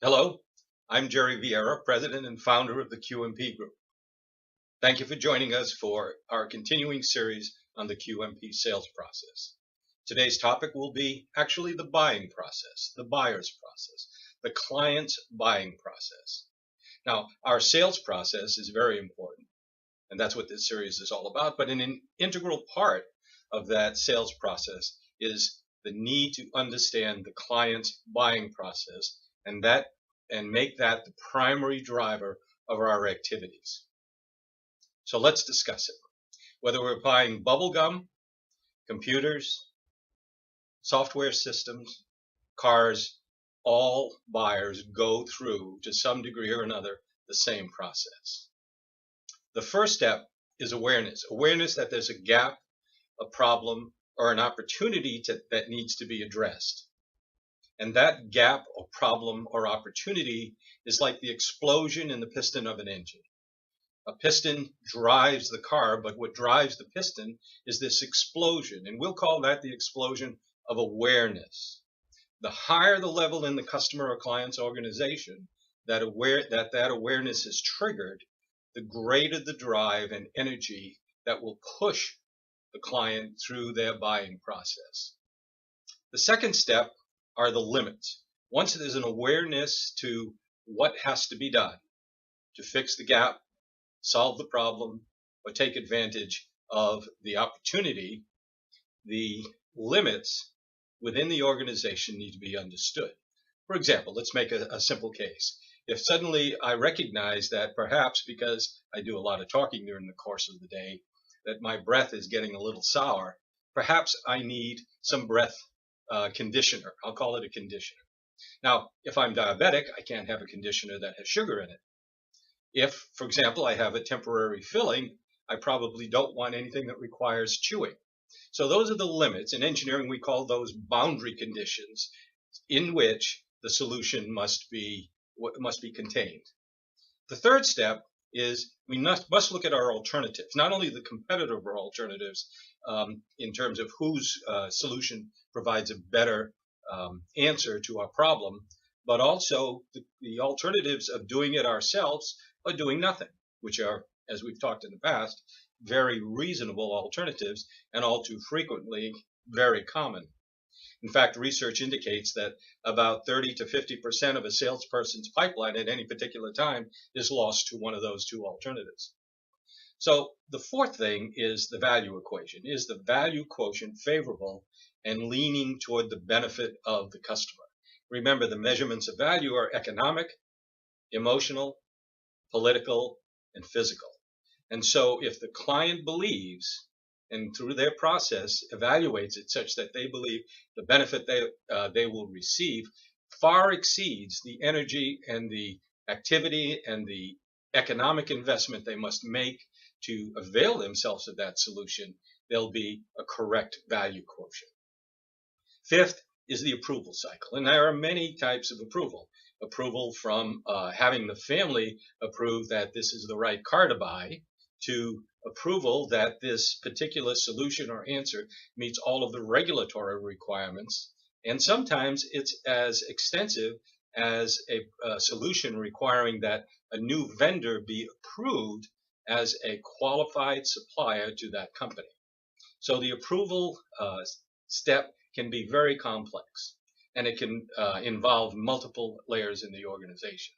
Hello, I'm Jerry Vieira, President and founder of the QMP Group. Thank you for joining us for our continuing series on the QMP sales process. Today's topic will be actually the buying process, the buyer's process, the client's buying process. Now, our sales process is very important, and that's what this series is all about, but an integral part of that sales process is the need to understand the client's buying process and make that the primary driver of our activities. So let's discuss it. Whether we're buying bubble gum, computers, software systems, cars, all buyers go through, to some degree or another, the same process. The first step is awareness. Awareness that there's a gap, a problem, or an opportunity that needs to be addressed. And that gap or problem or opportunity is like the explosion in the piston of an engine. A piston drives the car, but what drives the piston is this explosion, and we'll call that the explosion of awareness. The higher the level in the customer or client's organization that awareness is triggered, the greater the drive and energy that will push the client through their buying process. The second step are the limits. Once there's an awareness to what has to be done to fix the gap, solve the problem, or take advantage of the opportunity, the limits within the organization need to be understood. For example, let's make a simple case. If suddenly I recognize that perhaps because I do a lot of talking during the course of the day, that my breath is getting a little sour, perhaps I need some breath conditioner. I'll call it a conditioner. Now, if I'm diabetic, I can't have a conditioner that has sugar in it. If, for example, I have a temporary filling, I probably don't want anything that requires chewing. So those are the limits. In engineering, we call those boundary conditions in which the solution must be contained. The third step is we must look at our alternatives, not only the competitive alternatives in terms of whose solution provides a better answer to our problem, but also the alternatives of doing it ourselves or doing nothing, which are, as we've talked in the past, very reasonable alternatives and all too frequently very common. In fact, research indicates that about 30 to 50% of a salesperson's pipeline at any particular time is lost to one of those two alternatives. So the fourth thing is the value equation. Is the value quotient favorable and leaning toward the benefit of the customer? Remember, the measurements of value are economic, emotional, political, and physical. And so if the client believes and through their process evaluates it such that they believe the benefit they will receive far exceeds the energy and the activity and the economic investment they must make to avail themselves of that solution, there'll be a correct value quotient. Fifth is the approval cycle. And there are many types of approval. Approval from having the family approve that this is the right car to buy, to approval that this particular solution or answer meets all of the regulatory requirements. And sometimes it's as extensive as a solution requiring that a new vendor be approved as a qualified supplier to that company. So the approval step can be very complex, and it can involve multiple layers in the organization.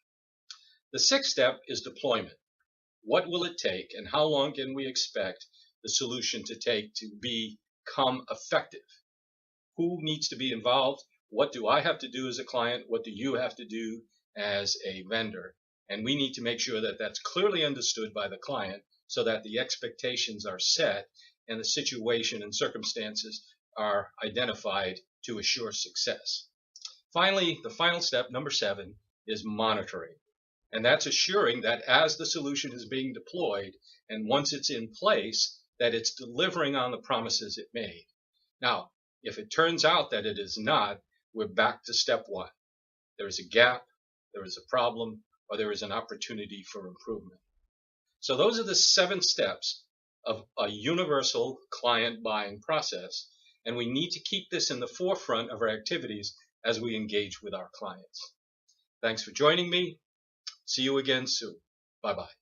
The sixth step is deployment. What will it take and how long can we expect the solution to take to become effective? Who needs to be involved? What do I have to do as a client? What do you have to do as a vendor? And we need to make sure that that's clearly understood by the client so that the expectations are set and the situation and circumstances are identified to assure success. Finally, the final step, number 7, is monitoring. And that's assuring that as the solution is being deployed and once it's in place, that it's delivering on the promises it made. Now, if it turns out that it is not, we're back to step 1. There is a gap, there is a problem, or there is an opportunity for improvement. So those are the 7 steps of a universal client buying process, and we need to keep this in the forefront of our activities as we engage with our clients. Thanks for joining me. See you again soon. Bye-bye.